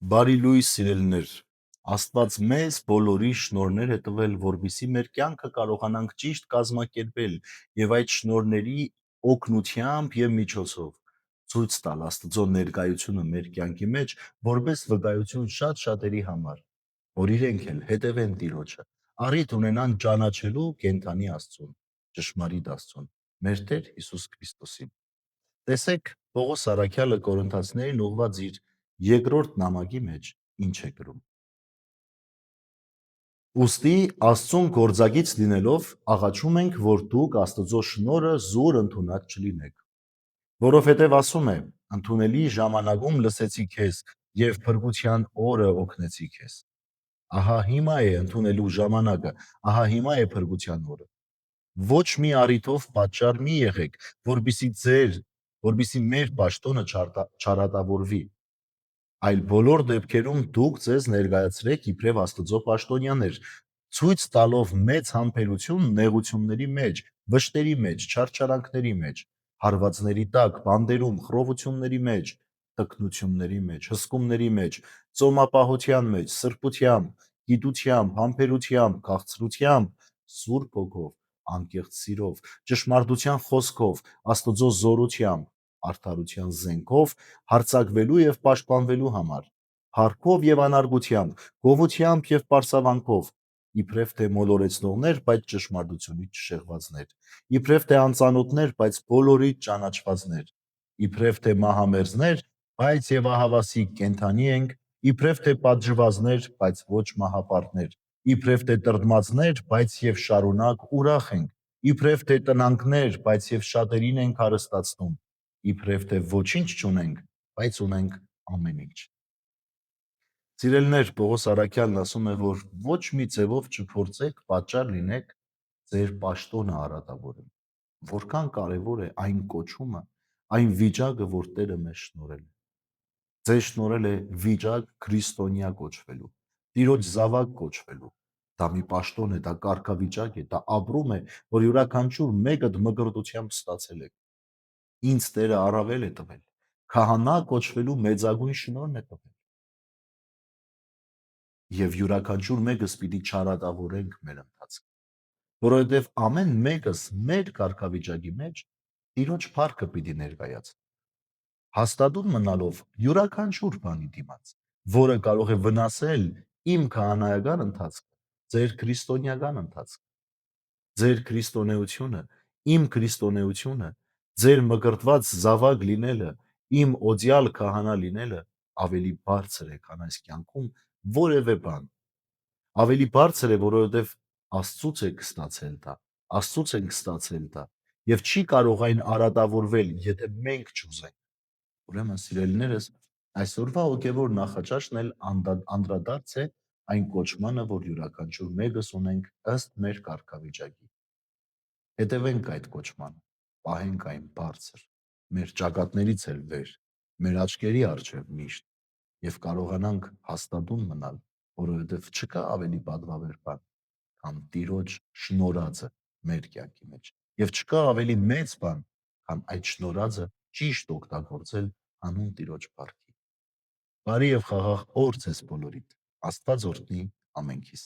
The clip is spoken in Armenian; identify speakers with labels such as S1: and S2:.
S1: Բարի լույս սիրելիներ, Աստված մեզ բոլորի շնորհներ է տվել, որպեսզի մեր կյանքը կարողանանք ճիշտ կազմակերպել եւ այդ շնորհների օգնությամբ եւ միջոցով ցույց տալ Աստծո ներկայությունը մեր կյանքի մեջ, որպես վկայություն շատ շատերի համար, որ իրենք էլ հետևեն Տիրոջը, առիթ ունենան ճանաչելու կենթանի Աստծուն, ճշմարիտ Աստծուն, մեր Տեր Հիսուս Քրիստոսին։ Տեսեք Պողոս Առաքյալը Կորինթացիներին ուղղված իր երկրորդ նամակի մեջ ինչ է գրում. Ուստի Աստծուն գործակից լինելով աղաչում ենք, որ դուք Աստծո շնորհը զուր ընդունած չլինեք, որովհետև ասում է. ընդունելի ժամանակում լսեցի քեզ եւ փրկության օրը օգնեցի քեզ։ Ահա հիմա է ընդունելու ժամանակը, ահա հիմա է փրկության օրը։ Ոչ մի առիթով պատճառ մի եղեք, որբիսի մեր պաշտոնը չարատավորվի, այլ բոլոր դեպքերում դուք ձեզ ներկայացրեք իբրև Աստծո պաշտոնյաներ, ցույց տալով մեծ համբերություն նեղությունների մեջ, վշտերի մեջ, չարչարանքների մեջ, հարվածների տակ, բանդերում, խռովությունների մեջ, տկնությունների մեջ, հսկումների մեջ, ծոմապահության մեջ, սրբությամբ, գիտությամբ, համբերությամբ, քաղցրությամբ, Սուրբ Հոգով, անկեղծ սիրով, ճշմարտության խոսքով, Աստծո զորությամբ, արդարության զենքով, հարձակվելու եւ պաշտպանվելու համար, փառքով եւ անարգությամբ, գովությամբ եւ պարսավանքով, իբրև թե մոլորեցնողներ, բայց ճշմարտությունից չշեղվածներ, իբրև թե անծանոթներ, բայց բոլորից ճանաչվածներ, իբրև թե մահամերձներ, բայց եւ ահավասիկ կենթանի ենք, իբրև թե պատժվածներ, բայց ոչ մահապարտներ, իբրև թե տրտմածներ, բայց եւ շարունակ ուրախ ենք, իբրև թե տնանքներ, բայց եւ շատերին ենք հարստացնում, իբրև թե ոչինչ չունենք, բայց ունենք ամեն ինչ։ Սիրելիներ, Պողոս Առաքյալն ասում է, որ ոչ մի ձևով չփորձեք պատճառ լինեք ձեր պաշտոնը արատավորել։ Որքան կարևոր է այն կոչումը, այն վիճակը, որ Տերը մեզ շնորհել է։ Ձեզ շնորհել է վիճակ քրիստոնյա կոչվելու, Տիրոջ զավակ կոչվելու։ Դա մի պաշտոն է, դա կարգավիճակ է, դա ապրում է, որ յուրաքանչյուր մեկը մկրտությամբ ստացել է։ Ինձ Տերը առավել է տվել, քահանա կոչվելու մեծագույն շնորհն է տվել։ Եվ յուրաքանչյուր մեկս պիտի չարատավորենք մեր ընթացքը, որովհետև ամեն մեկս մեր կարգավիճակի մեջ Տիրոջ փառքը պիտի ներկայացնի, հաստատուն մնալով յուրաքանչյուր բանի դիմաց, որը կարող է վնասել իմ քահանայական ընթացքը, ձեր քրիստոնեական ընթացքը, ձեր քրիստոնեությունը, իմ քրիստոնեությունը, ձեր մկրտված զավակ լինելը, իմ օծյալ քահանա լինելը ավելի բարձր է, քան այս կյանքում որևէ բան։ Ավելի բարձր է, որովհետև Աստծուց եք ստացել դա, Աստծուց ենք ստացել դա, եւ չի կարող այն արատավորվել, եթե մենք չուզենք։ Ուրեմն, սիրելիներս, այսօրվա հոգևոր նախաճաշն էլ անդրադարձ է այն կոչմանը, որ յուրաքանչյուր մեկս ունենք ըստ մեր կարգավիճակի։ Հետևենք այդ կոչմանը, պահենք այն բարձր, մեր ճակատներից էլ վեր, մեր աչքերի առջև միշտ, եւ կարողանանք հաստատուն մնալ, որովհետև չկա ավելի պատվավոր բան, քան Տիրոջ շնորհածը մեր կյանքի մեջ, եւ չկա ավելի մեծ բան, քան այդ շնորհածը ճիշտ օգտագործել հանուն Տիրոջ փառքի։ Բարի եւ խաղաղ օր ձեզ բոլորիդ։ Աստված օրհնի ամենքիս։